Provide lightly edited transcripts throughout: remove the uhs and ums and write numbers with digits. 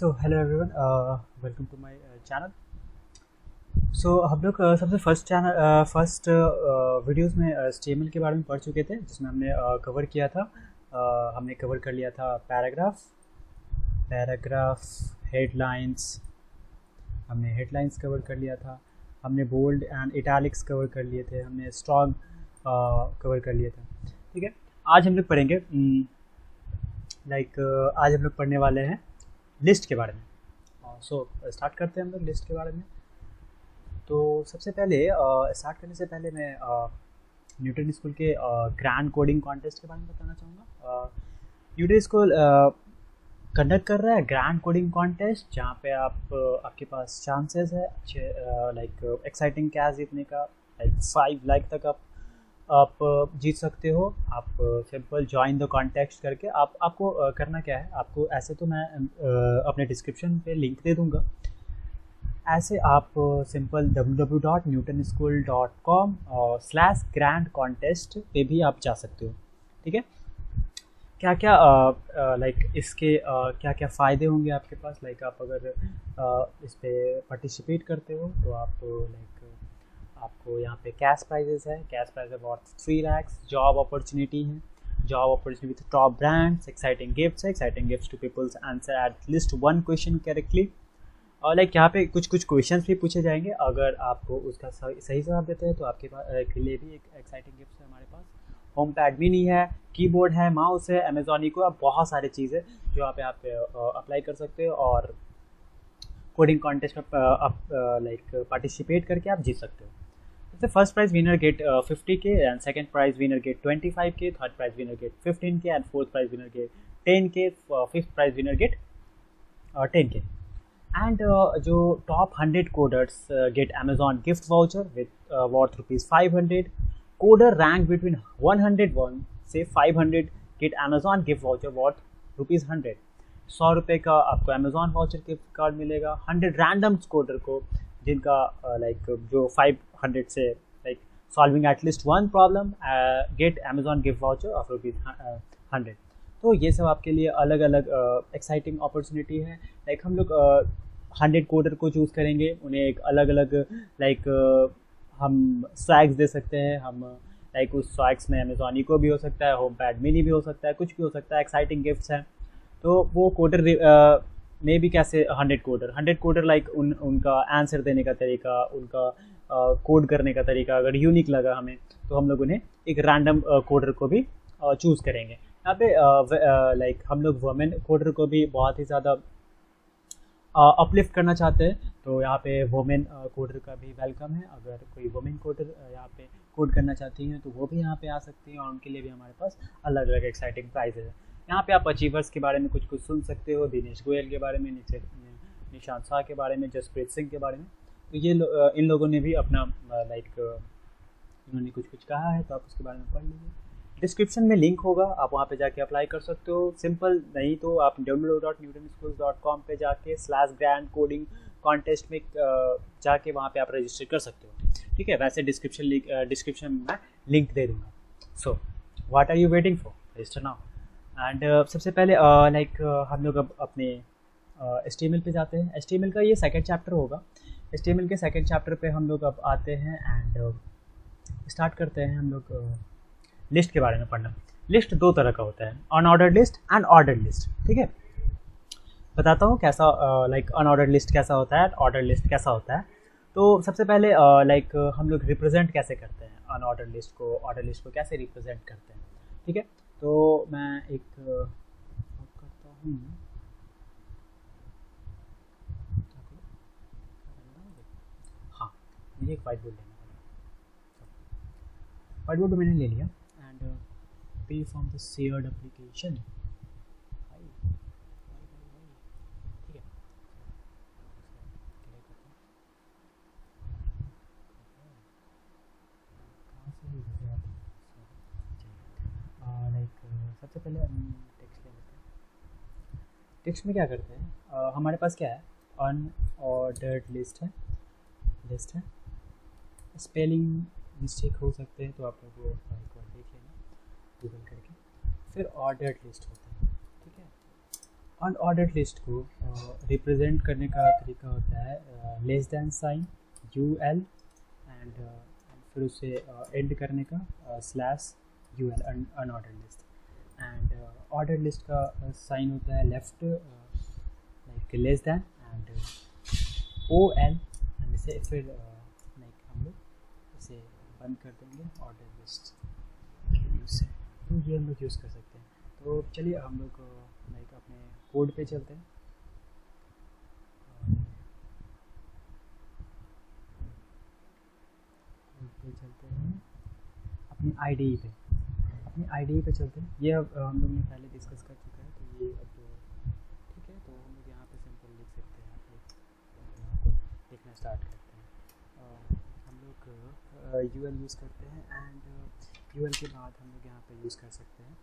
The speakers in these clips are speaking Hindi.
So hello everyone, welcome to my channel. So हम लोग सबसे फर्स्ट वीडियोस में HTML के बारे में पढ़ चुके थे, जिसमें हमने कवर किया था। हमने कवर कर लिया था पैराग्राफ हेडलाइंस। हमने हेडलाइंस कवर कर लिया था। हमने बोल्ड एंड इटैलिक्स कवर कर लिए थे। हमने स्ट्रॉन्ग कवर कर लिया था। ठीक है, आज हम लोग पढ़ेंगे आज हम लोग पढ़ने वाले हैं लिस्ट के बारे में। सो स्टार्ट करते हैं हम लोग लिस्ट के बारे में। तो सबसे पहले स्टार्ट करने से पहले मैं न्यूटन स्कूल के ग्रैंड कोडिंग कॉन्टेस्ट के बारे में बताना चाहूँगा। न्यूटन स्कूल कंडक्ट कर रहा है ग्रैंड कोडिंग कॉन्टेस्ट, जहाँ पे आपके पास चांसेस है अच्छे एक्साइटिंग कैश जीतने का। 5 लाख तक आप जीत सकते हो। आप सिंपल ज्वाइन द कॉन्टेस्ट करके आपको करना क्या है, आपको ऐसे तो मैं अपने डिस्क्रिप्शन पे लिंक दे दूंगा। ऐसे आप सिंपल www.newtonschool.com/grand-contest पे भी आप जा सकते हो। ठीक है, क्या क्या इसके क्या क्या फ़ायदे होंगे आपके पास। आप अगर इस पे पार्टिसिपेट करते हो तो आपको यहाँ पे कैश प्राइजेस है। Cash prize about 3 lakh. Job opportunity है, job opportunity with top brands. Exciting gifts है, exciting gifts to peoples answer at least 1 question correctly. और यहाँ पे कुछ क्वेश्चंस भी पूछे जाएंगे। अगर आपको उसका सही जवाब देते हैं तो आपके पास के लिए भी एक एक्साइटिंग गिफ्ट है हमारे पास। होम पैड मिनी है, कीबोर्ड है, माउस है, अमेजॉन इको, बहुत सारे चीज़ें जो यहाँ पे आप अप्लाई कर सकते हो और कोडिंग कॉन्टेस्ट में आप पार्टिसिपेट करके आप जीत सकते हो। जैसे first prize winner get 50K and second prize winner get 25K, third prize winner get 15K and fourth prize winner get 10K, fifth prize winner get 10K। And जो top 100 coders get Amazon gift voucher with worth ₹500। Coder rank between 101 से 500 get Amazon gift voucher worth ₹100। 100 रुपये का आपको अमेजॉन वाउचर गिफ्ट कार्ड मिलेगा। 100 रैंडम कोडर को जिनका जो 500 से solving at least 1 problem get Amazon gift voucher of ₹100। तो ये सब आपके लिए अलग अलग एक्साइटिंग अपॉर्चुनिटी है। हम लोग 100 कोडर को चूज़ करेंगे, उन्हें एक अलग अलग हम स्वैग्स दे सकते हैं। हम उस स्वैग्स में अमेजॉन इको भी हो सकता है, होम पैड मिनी भी हो सकता है, कुछ भी हो सकता है। एक्साइटिंग गिफ्ट्स हैं। तो वो कोडर में भी कैसे 100 कोडर उनका आंसर देने का तरीका, उनका कोड करने का तरीका अगर यूनिक लगा हमें तो हम लोग उन्हें एक रैंडम कोडर को भी चूज़ करेंगे। यहाँ पे हम लोग वुमेन कोडर को भी बहुत ही ज़्यादा अपलिफ्ट करना चाहते हैं, तो यहाँ पे वुमेन कोडर का भी वेलकम है। अगर कोई वुमेन कोडर यहाँ पे कोड करना चाहती हैं तो वो भी यहाँ पे आ सकती हैं और उनके लिए भी हमारे पास अलग अलग एक्साइटिंग प्राइजेज है। यहाँ पे आप अचीवर्स के बारे में कुछ सुन सकते हो, दिनेश गोयल के बारे में, निशांत शाह के बारे में, जसप्रीत सिंह के बारे में। तो ये इन लोगों ने भी अपना इन्होंने कुछ कहा है, तो आप उसके बारे में पढ़ लीजिए। डिस्क्रिप्शन में लिंक होगा, आप वहाँ पे जाके अप्लाई कर सकते हो। सिंपल नहीं तो आप www.newtonschools.com पे जाके /grand-coding कॉन्टेस्ट में जाके वहाँ पे आप रजिस्टर कर सकते हो। ठीक है, वैसे डिस्क्रिप्शन में मैं लिंक दे दूँगा। So what are you waiting for, register now. And सबसे पहले हम लोग अब अपने HTML पे जाते हैं। HTML का ये सेकंड चैप्टर होगा। HTML के सेकंड चैप्टर पे हम लोग अब आते हैं एंड स्टार्ट करते हैं हम लोग लिस्ट के बारे में पढ़ना। लिस्ट 2 तरह का होता है, unordered list and ordered list. ठीक है, बताता हूँ कैसा अनऑर्डर्ड लिस्ट कैसा होता है, ऑर्डर्ड लिस्ट कैसा होता है। तो सबसे पहले हम लोग रिप्रेजेंट कैसे करते हैं अनऑर्डर्ड लिस्ट को, ऑर्डर लिस्ट को कैसे रिप्रेजेंट करते हैं। ठीक है, तो मैं एक करता हूँ, हाँ मुझे एक वाइट बोर्ड लेना पड़ेगा। वाइट बोर्ड मैंने ले लिया एंड पे फ्रॉम द शेयर्ड एप्लीकेशन। ठीक है, सबसे पहले हम टेक्स्ट ले लेते हैं। टेक्स्ट में क्या करते हैं, हमारे पास क्या है, अनऑर्डर्ड लिस्ट है। स्पेलिंग मिस्टेक हो सकते हैं तो आप लोग वो एक बार देख लेना गूगल करके। फिर ऑर्डर्ड लिस्ट होता है। ठीक है, अनऑर्डर्ड लिस्ट को रिप्रेजेंट करने का तरीका होता है less than sign U L and फिर उसे एंड करने का slash U L unordered list and ordered list का साइन होता है left like less than and O L and इसे फिर लाइक हम लोग इसे बंद कर देंगे ऑर्डर लिस्ट के यूज़ से। तो ये हम लोग यूज़ कर सकते हैं। तो चलिए हम लोग लाइक अपने कोड पे चलते हैं। अपनी आईडी पे चलते हैं। ये अब हम लोग ने पहले डिस्कस कर चुका है, तो ये अब ठीक है। तो हम लोग यहाँ पे सिंपल लिख सकते हैं, यहाँ पे लिखना स्टार्ट करते हैं। हम लोग यूएल यूज़ करते हैं एंड यूएल के बाद हम लोग यहाँ पे यूज़ कर सकते हैं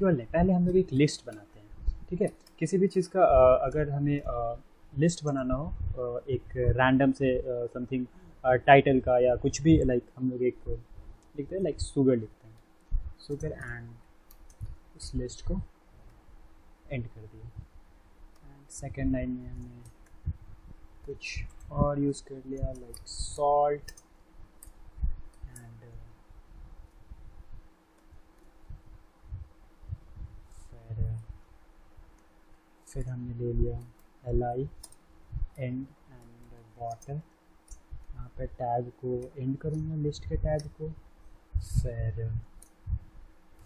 यूएल नहीं, पहले हम लोग एक लिस्ट बनाते हैं। ठीक है, किसी भी चीज़ का अगर हमें लिस्ट बनाना हो एक रैंडम से समथिंग टाइटल का या कुछ भी, लाइक हम लोग एक लिखते हैं लाइक शुगर लिखते हैं, शुगर एंड उस लिस्ट को एंड कर दिया। एंड सेकेंड लाइन में हमने कुछ और यूज़ कर लिया लाइक सॉल्ट एंड फिर हमने ले लिया li एंड वाटर। यहाँ पे टैग को एंड करूँगा, लिस्ट के टैग को,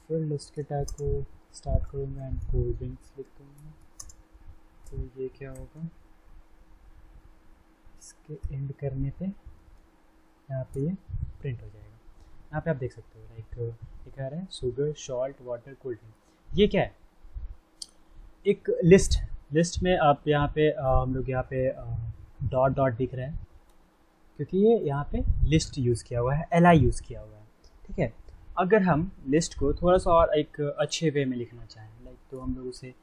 फिर लिस्ट के टैग को स्टार्ट करूँगा एंड कोल्ड ड्रिंक्स लिख दूँगा। तो ये क्या होगा, इसके एंड करने पे यहाँ पे ये प्रिंट हो जाएगा। यहाँ पे आप देख सकते हो लाइक ये कह रहा है sugar salt water cold drink. ये क्या है, एक लिस्ट में आप यहाँ पे हम लोग यहाँ पे डॉट डॉट दिख रहे हैं क्योंकि ये यहाँ पे लिस्ट यूज़ किया हुआ है, li यूज़ किया हुआ है। ठीक है, अगर हम लिस्ट को थोड़ा सा और एक अच्छे वे में लिखना चाहें लाइक, तो हम लोग उसे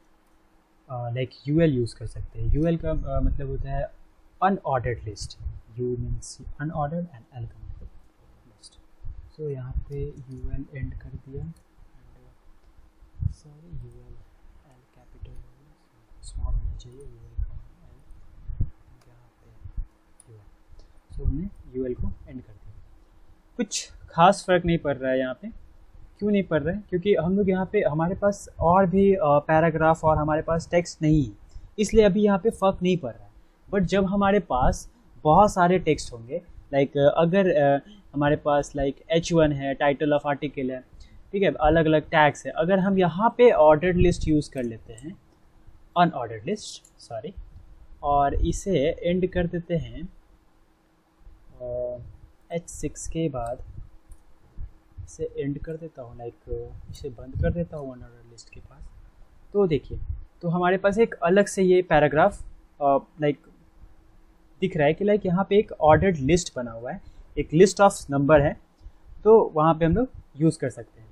लाइक यूएल यूज़ कर सकते हैं। यूएल का मतलब होता है unordered list, you means unordered and L का मतलब लिस्ट। सो यहाँ पे यूएल एंड कर दिया, sorry UL L capital small होना चाहिए, यूएल का एल यहाँ पे यूएल। सो हमने यूएल को एंड कर दिया। कुछ खास फ़र्क नहीं पड़ रहा है यहाँ पे, क्यों नहीं पड़ रहा है, क्योंकि हम लोग यहाँ पे हमारे पास और भी पैराग्राफ और हमारे पास टेक्स्ट नहीं है, इसलिए अभी यहाँ पे फ़र्क नहीं पड़ रहा है। बट जब हमारे पास बहुत सारे टेक्स्ट होंगे लाइक अगर हमारे पास लाइक H1 है, टाइटल ऑफ आर्टिकल है, ठीक है, अलग अलग टैग्स है, अगर हम यहाँ पे ऑर्डर्ड लिस्ट यूज़ कर लेते हैं, अनऑर्डर्ड लिस्ट सॉरी, और इसे एंड कर देते हैं H6 के बाद इसे एंड कर देता हूँ लाइक इसे बंद कर देता हूँ अनऑर्डर्ड लिस्ट के पास। तो देखिए, तो हमारे पास एक अलग से ये पैराग्राफ लाइक दिख रहा है कि लाइक यहाँ पे एक ऑर्डर्ड लिस्ट बना हुआ है, एक लिस्ट ऑफ नंबर है, तो वहाँ पे हम लोग यूज़ कर सकते हैं।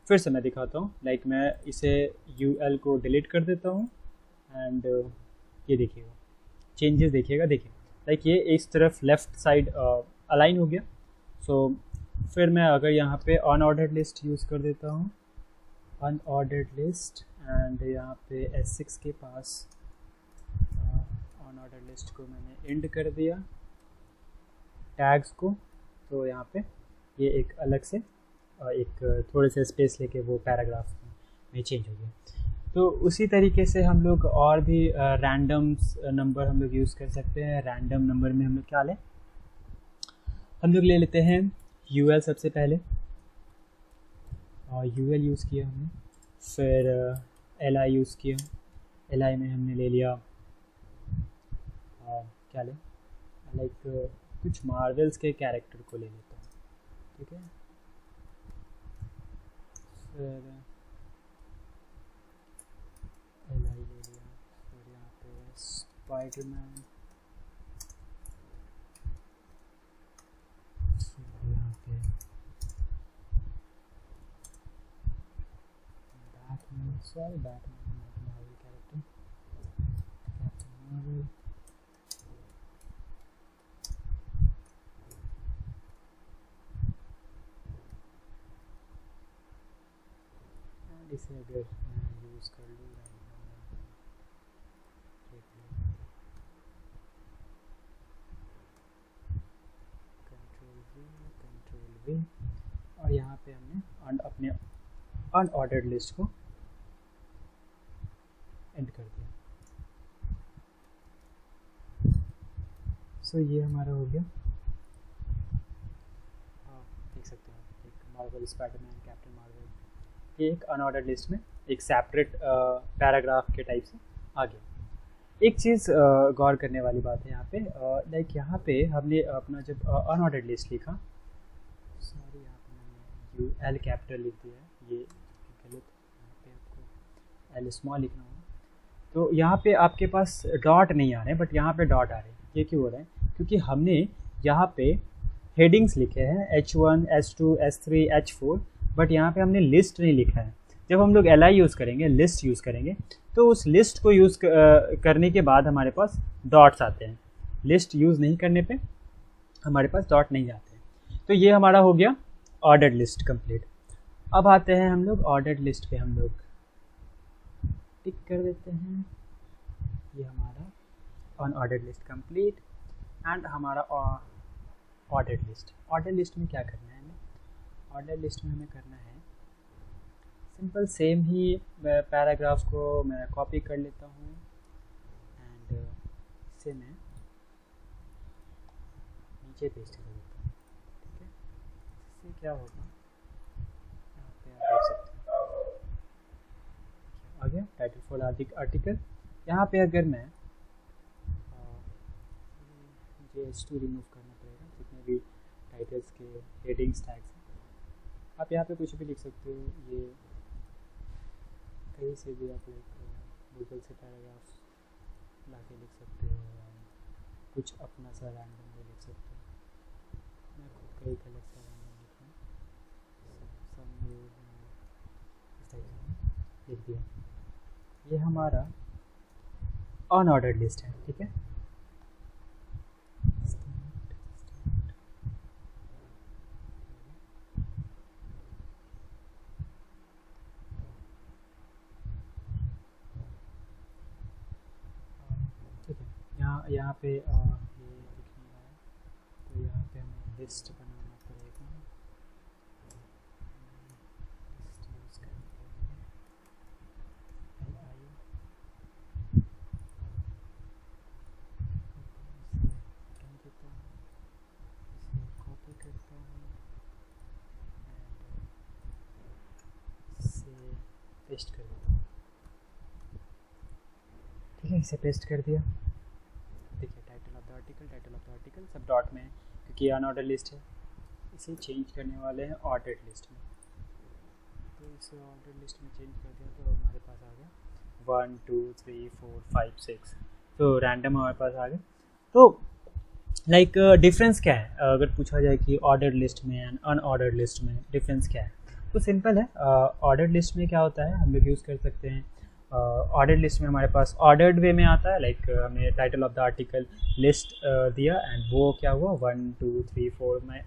फिर से मैं दिखाता हूँ, लाइक मैं इसे यूएल को डिलीट कर देता हूँ एंड ये देखिएगा चेंजेस, देखिएगा देखिए लाइक ये इस तरफ लेफ़्ट साइड अलाइन हो गया। सो फिर मैं अगर यहाँ पे अनऑर्डर्ड लिस्ट यूज़ कर देता हूँ, अनऑर्डर्ड लिस्ट एंड यहाँ पे S6 के पास अनऑर्डर्ड लिस्ट को मैंने एंड कर दिया टैग्स को, तो यहाँ पे ये एक अलग से एक थोड़े से स्पेस लेके वो पैराग्राफ में चेंज हो गया। तो उसी तरीके से हम लोग और भी रैंडम नंबर हम लोग यूज़ कर सकते हैं। रैंडम नंबर में हम लोग क्या लें, हम लोग ले लेते हैं यूएल सबसे पहले, और यूएल यूज़ किया हमने, फिर एल आई यूज़ किया, एल आई में हमने ले लिया क्या लें, लाइक कुछ मार्वल्स के कैरेक्टर को ले लेता हूँ, ठीक है। फिर एल आई ले लिया, फिर यहाँ पे स्पाइडरमैन, यहाँ पे Batman, sorry Batman Marvel character, captain Marvel, इसे अगर मैं यूज़ कर लूँ अनऑर्डर्ड लिस्ट को एंड कर दिया। सो ये हमारा हो गया, देख सकते हैं एक मार्वल, स्पाइडरमैन, कैप्टन मार्वल, ये एक अनऑर्डर्ड लिस्ट में एक सेपरेट पैराग्राफ के टाइप से आ गया। एक चीज़ गौर करने वाली बात है यहाँ पे, लाइक यहाँ पे हमने अपना जब अनऑर्डर्ड लिस्ट लिखा, सॉरी यहाँ पे मैंने यू एल कैपिटल लिख दिया है, ये गलत, यहाँ पे आपको एल स्मॉल लिखना होगा। तो यहाँ पे आपके पास डॉट नहीं आ रहे हैं, बट यहाँ पे डॉट आ रहे हैं। ये क्यों हो रहा है? क्योंकि हमने यहाँ पे हेडिंग्स लिखे हैं H1, H2, H3, H4, but यहाँ पे हमने लिस्ट नहीं लिखा है। जब हम लोग li यूज़ करेंगे, लिस्ट यूज़ करेंगे, तो उस लिस्ट को यूज़ करने के बाद हमारे पास डॉट्स आते हैं। लिस्ट यूज़ नहीं करने पे हमारे पास डॉट नहीं आते हैं। तो ये हमारा हो गया ऑर्डर्ड लिस्ट कंप्लीट। अब आते हैं हम लोग ऑर्डर्ड लिस्ट पे, हम लोग टिक कर देते हैं। ये हमारा अनऑर्डर्ड लिस्ट कंप्लीट एंड हमारा ऑर्डर्ड लिस्ट। ऑर्डर्ड लिस्ट में क्या करना है हमें? ऑर्डर्ड लिस्ट में हमें करना है सिंपल सेम ही पैराग्राफ को मैं कॉपी कर लेता हूँ एंड इसे मैं नीचे पेस्ट कर देता हूँ। ठीक है, इससे क्या होगा, यहाँ पे आप देख सकते हैं आ गया टाइटल फॉर आर्टिकल। यहाँ पे अगर मैं मुझे H2 रिमूव करना पड़ेगा, जितने भी टाइटल्स के हेडिंग्स टैग्स हैं। आप यहाँ पे कुछ भी लिख सकते हो, ये कहीं से भी आप गूगल से पैराग्राफ ला के लिख सकते हो, कुछ अपना सा रैंडम भी लिख सकते हो। मैं खुद का एक अलग सा रैंडम लिख रहा हूँ, लिख दिया। ये हमारा अनऑर्डर्ड लिस्ट है। ठीक है, यहाँ पे ये दिख नहीं रहा है, तो यहाँ पे हमें लिस्ट बनाना पड़ेगा। लिस्ट यूज़ करने के लिए इसे कॉपी करता हूँ एंड इसे पेस्ट कर देता हूँ। ठीक है, इसे पेस्ट कर दिया। देखिए टाइटल ऑफ द आर्टिकल सब डॉट में है, क्योंकि ये अनऑर्डर्ड लिस्ट है। इसे चेंज करने वाले हैं ऑर्डर्ड लिस्ट में, तो इसे ऑर्डर्ड लिस्ट में चेंज कर दिया तो हमारे पास आ गया 1 2 3 4 5 6, तो रैंडम हमारे पास आ गया। तो लाइक डिफरेंस क्या है अगर पूछा जाए कि ऑर्डर्ड लिस्ट में एंड अनऑर्डर्ड लिस्ट में डिफरेंस क्या है? तो सिंपल है। ऑर्डर्ड लिस्ट में क्या होता है, हम लोग यूज़ कर सकते हैं ऑर्डर्ड लिस्ट में हमारे पास ऑर्डर्ड वे में आता है। लाइक हमने title of the article list दिया एंड वो क्या हुआ 1 2 3 4 में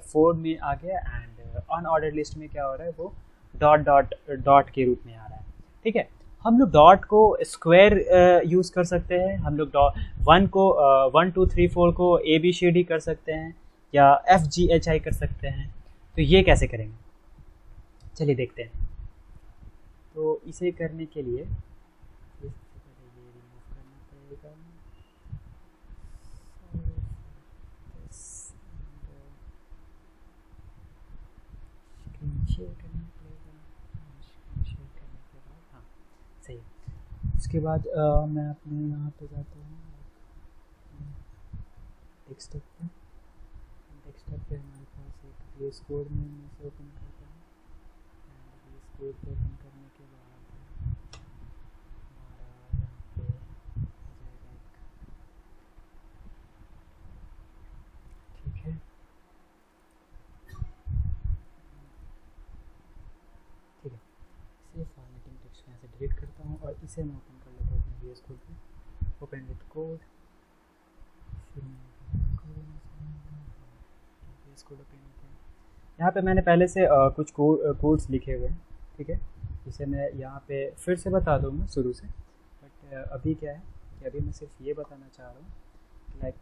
4 में आ गया। एंड अनऑर्डर्ड लिस्ट में क्या हो रहा है, वो डॉट डॉट डॉट के रूप में आ रहा है। ठीक है, हम लोग डॉट को स्क्वायर यूज़ कर सकते हैं, हम लोग 1 को 1 2 3 4 को ABCD कर सकते हैं या FGHI कर सकते हैं। तो ये कैसे करेंगे, चलिए देखते हैं। तो इसे करने के लिए ये रिमूव करना पड़ेगा, स्क्रीन शेयर करना पड़ेगा। स्क्रीन शेयर करने के बाद हाँ सही है। उसके बाद मैं अपने यहाँ पे जाता हूँ डेस्कटॉप पे। डेस्कटॉप पे हमारे पास एक VS कोड में मैं इसे ओपन करता हूँ एंड VS कोड को ओपन करने के बाद हमारा यहाँ पे जाएगा एक, ठीक है ठीक है। इसे फॉर्मेटिंग टेक्स्ट यहाँ से डिलीट करता हूँ और इसे मैं ओपन कर लेता हूँ अपने VS कोड पे। ओपन विथ कोड, फिर VS कोड ओपन होता है। यहाँ पे मैंने पहले से कुछ कोड्स लिखे हुए हैं। ठीक है, इसे मैं यहाँ पे फिर से बता दूँगा शुरू से, बट अभी क्या है कि अभी मैं सिर्फ ये बताना चाह रहा हूँ कि लाइक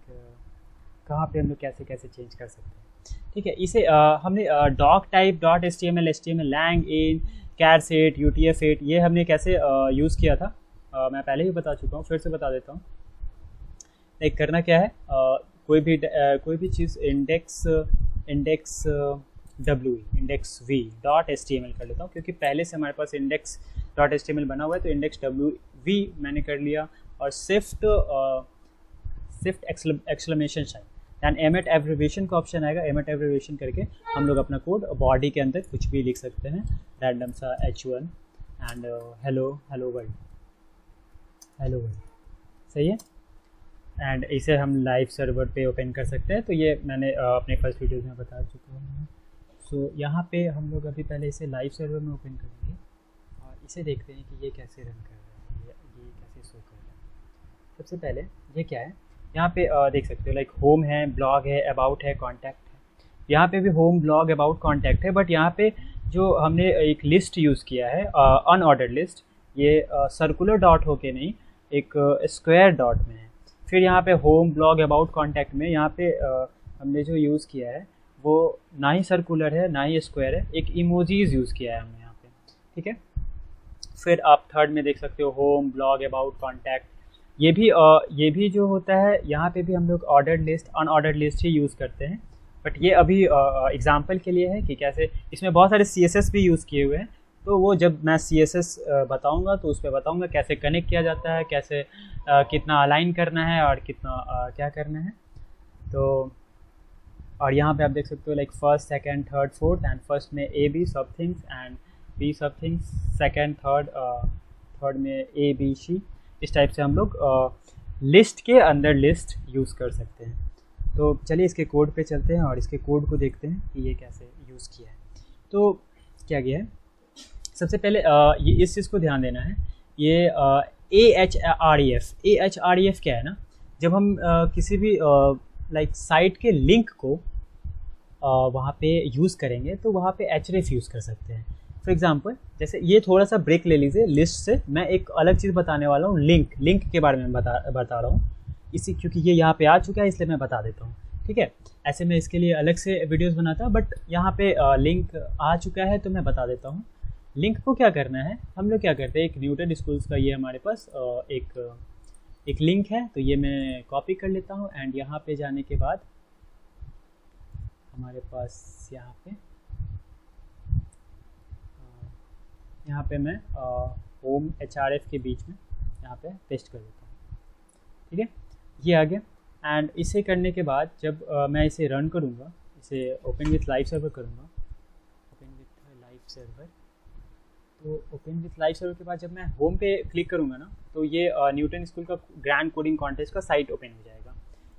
कहाँ पे हम लोग कैसे कैसे चेंज कर सकते हैं। ठीक है। इसे हमने doc type dot HTML HTML lang in char set UTF-8 ये हमने कैसे यूज़ किया था, मैं पहले ही बता चुका हूँ, फिर से बता देता हूँ। लाइक करना क्या है, कोई भी चीज़ index index V dot HTML कर लेता हूँ, क्योंकि पहले से हमारे पास इंडेक्स डॉट HTML बना हुआ है, तो इंडेक्स WV मैंने कर लिया, और shift exclamation sign, then emmet abbreviation का ऑप्शन आएगा, एमिट एब्रिविएशन करके हम लोग अपना कोड बॉडी के अंदर कुछ भी लिख सकते हैं, रैंडम सा H1 एंड हेलो वर्ल्ड, सही है। एंड इसे हम लाइव सर्वर पे ओपन कर सकते हैं, तो ये मैंने अपने फर्स्ट वीडियोज़ में बता चुका हूँ। सो यहाँ पे हम लोग अभी पहले इसे लाइव सर्वर में ओपन करेंगे और इसे देखते हैं कि ये कैसे रन कर रहा है, ये कैसे शो कर रहा है। सबसे पहले ये क्या है, यहाँ पे देख सकते हो लाइक होम है, ब्लॉग है, अबाउट है, कॉन्टैक्ट है। यहाँ पे भी होम, ब्लॉग, अबाउट, कॉन्टैक्ट है, बट यहाँ पे जो हमने एक लिस्ट यूज़ किया है अनऑर्डर्ड लिस्ट, ये सर्कुलर डॉट होके नहीं एक स्क्वायर डॉट में है। फिर यहाँ पे होम, ब्लॉग, अबाउट, कॉन्टैक्ट में यहाँ पे हमने जो यूज़ किया है वो ना ही सर्कुलर है ना ही स्क्वायर है, एक इमोजीज यूज़ किया है हमने यहाँ पे, ठीक है। फिर आप थर्ड में देख सकते हो होम, ब्लॉग, अबाउट, कॉन्टैक्ट, ये भी जो होता है यहाँ पे भी हम लोग ऑर्डर्ड लिस्ट, अनऑर्डर्ड लिस्ट ही यूज़ करते हैं, बट ये अभी एग्जांपल के लिए है कि कैसे इसमें बहुत सारे CSS भी यूज़ किए हुए हैं, तो वो जब मैं CSS बताऊंगा तो उस पर बताऊंगा कैसे कनेक्ट किया जाता है, कैसे कितना अलाइन करना है और कितना क्या करना है। तो और यहाँ पे आप देख सकते हो like first, second, third, fourth, and first में AB सब थिंग्स एंड B सब थिंग्स, सेकंड, थर्ड में ABC, इस टाइप से हम लोग लिस्ट के अंदर लिस्ट यूज़ कर सकते हैं। तो चलिए इसके कोड पे चलते हैं और इसके कोड को देखते हैं कि ये कैसे यूज़ किया है। तो क्या किया है, सबसे पहले ये इस चीज़ को ध्यान देना है, ये AHREF क्या है ना, जब हम किसी भी लाइक साइट के लिंक को वहाँ पे यूज़ करेंगे तो वहाँ पे href यूज़ कर सकते हैं। फॉर एग्जांपल जैसे ये थोड़ा सा ब्रेक ले लीजिए लिस्ट से, मैं एक अलग चीज़ बताने वाला हूँ, लिंक के बारे में बता रहा हूँ इसी, क्योंकि ये यहाँ पे आ चुका है इसलिए मैं बता देता हूँ, ठीक है। ऐसे मैं इसके लिए अलग से वीडियोस बनाता, बट यहाँ पे लिंक आ चुका है तो मैं बता देता हूँ। लिंक को क्या करना है, हम लोग क्या करते हैं, एक न्यूटन स्कूल्स का ये हमारे पास एक लिंक है, तो ये मैं कॉपी कर लेता हूँ एंड यहाँ पे जाने के बाद हमारे पास यहाँ पे मैं होम HRF के बीच में यहाँ पे पेस्ट कर देता हूँ, ठीक है। ये आ गया एंड इसे करने के बाद जब मैं इसे रन करूँगा, इसे ओपन विथ लाइव सर्वर करूँगा, ओपन विथ लाइव सर्वर, तो ओपन विथ लाइव सर्वर के बाद जब मैं होम पे क्लिक करूँगा ना, तो ये न्यूटन स्कूल का ग्रैंड कोडिंग कॉन्टेस्ट का साइट ओपन हो जाएगा।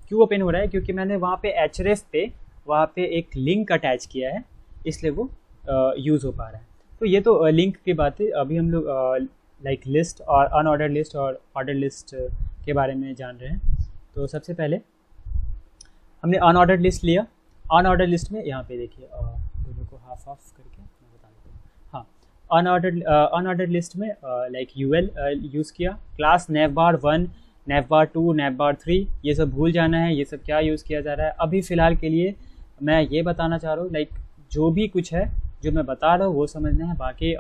क्यों ओपन हो रहा है, क्योंकि मैंने वहाँ पे href पे वहाँ पे एक लिंक अटैच किया है, इसलिए वो यूज़ हो पा रहा है। तो ये तो लिंक की बात है। अभी हम लोग लाइक लिस्ट और अनऑर्डर्ड लिस्ट और ऑर्डर लिस्ट के बारे में जान रहे हैं। तो सबसे पहले हमने अनऑर्डर्ड लिस्ट लिया, अनऑर्डर्ड लिस्ट में यहाँ पे देखिए दोनों को हाफ ऑफ करके मैं बता देता हूँ। हाँ, अनऑर्डर्ड लिस्ट में लाइक UL यूज़ किया, क्लास navbar1, navbar2, navbar3, ये सब भूल जाना है, ये सब क्या यूज़ किया जा रहा है। अभी फ़िलहाल के लिए मैं ये बताना चाह रहा हूँ, लाइक जो भी कुछ है जो मैं बता रहा हूँ वो समझना है, बाकी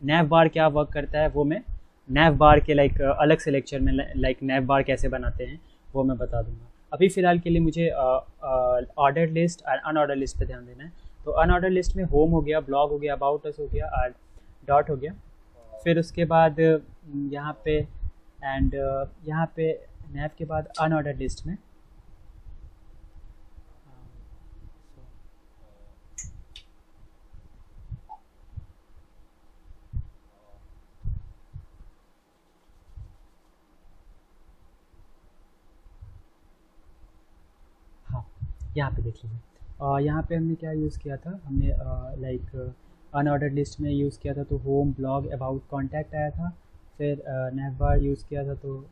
navbar क्या वर्क करता है वो मैं navbar के लाइक अलग से लेक्चर में लाइक navbar कैसे बनाते हैं वो मैं बता दूंगा। अभी फ़िलहाल के लिए मुझे ऑर्डर्ड लिस्ट और अनऑर्डर्ड लिस्ट पे ध्यान देना है। तो अनऑर्डर्ड लिस्ट में होम हो गया, ब्लॉग हो गया, अबाउट अस हो गया और डॉट हो गया। फिर उसके बाद यहाँ पे एंड यहाँ पे नैव के बाद अनऑर्डर्ड लिस्ट में यहाँ पे देख लीजिए, यहाँ पे हमने क्या यूज़ किया था, हमने लाइक अनऑर्डर्ड लिस्ट में यूज़ किया था तो होम, ब्लॉग, अबाउट, कॉन्टैक्ट आया था। फिर navbar यूज़ किया था, तो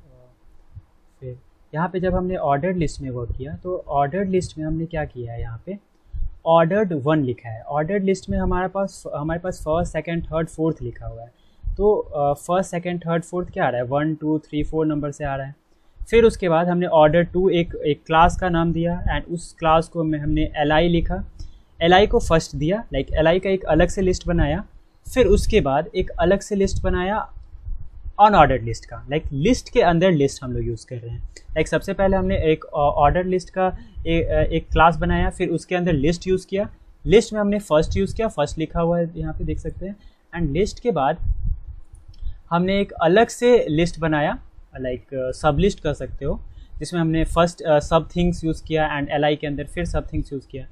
फिर यहाँ पे जब हमने ऑर्डर्ड लिस्ट में वर्क किया तो ऑर्डर्ड लिस्ट में हमने क्या किया है, यहाँ पे ऑर्डर्ड 1 लिखा है। ऑर्डर्ड लिस्ट में हमारे पास फर्स्ट, सेकंड, थर्ड, फोर्थ लिखा हुआ है। तो फर्स्ट, सेकंड, थर्ड, फोर्थ क्या आ रहा है, 1, 2, 3, 4 नंबर से आ रहा है। फिर उसके बाद हमने ऑर्डर टू एक क्लास का नाम दिया एंड उस क्लास को हमने li लिखा, li को फर्स्ट दिया, लाइक li का एक अलग से लिस्ट बनाया। फिर उसके बाद एक अलग से लिस्ट बनाया अनऑर्डर्ड लिस्ट का, लाइक लिस्ट के अंदर लिस्ट हम लोग यूज़ कर रहे हैं। लाइक सबसे पहले हमने एक ऑर्डर लिस्ट का एक क्लास बनाया, फिर उसके अंदर लिस्ट यूज़ किया। लिस्ट में हमने फर्स्ट यूज़ किया, फर्स्ट लिखा हुआ है यहाँ पे देख सकते हैं। एंड लिस्ट के बाद हमने एक अलग से लिस्ट बनाया, लाइक सब लिस्ट कर सकते हो, जिसमें हमने फर्स्ट सब थिंग्स यूज़ किया एंड li के अंदर फिर सब थिंग्स यूज़ किया।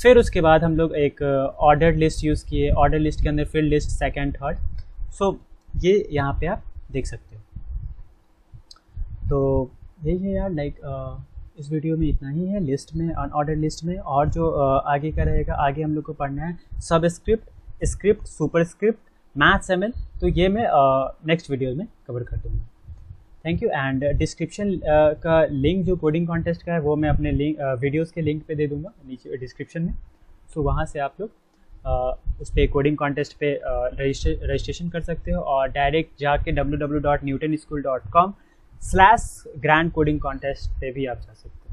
फिर उसके बाद हम लोग एक ऑर्डर लिस्ट यूज़ किए, ऑर्डर लिस्ट के अंदर फिर लिस्ट सेकंड थर्ड। सो ये यहाँ पे आप देख सकते हो। तो यही है यार, लाइक इस वीडियो में इतना ही है लिस्ट में, अनऑर्डर लिस्ट में। और जो आगे का रहेगा, आगे हम लोग को पढ़ना है सब script, script, super script, maths ML। तो ये मैं नेक्स्ट वीडियो में कवर कर दूँगा। Thank you. एंड डिस्क्रिप्शन का लिंक जो कोडिंग कॉन्टेस्ट का है वो मैं अपने लिंक वीडियोज़ के लिंक पे दे दूँगा नीचे डिस्क्रिप्शन में। सो वहाँ से आप लोग उस पर कोडिंग कॉन्टेस्ट पे रजिस्ट्रेशन कर सकते हो और डायरेक्ट जाके www.newtonschool.com/grand coding contest पे भी आप जा सकते हो।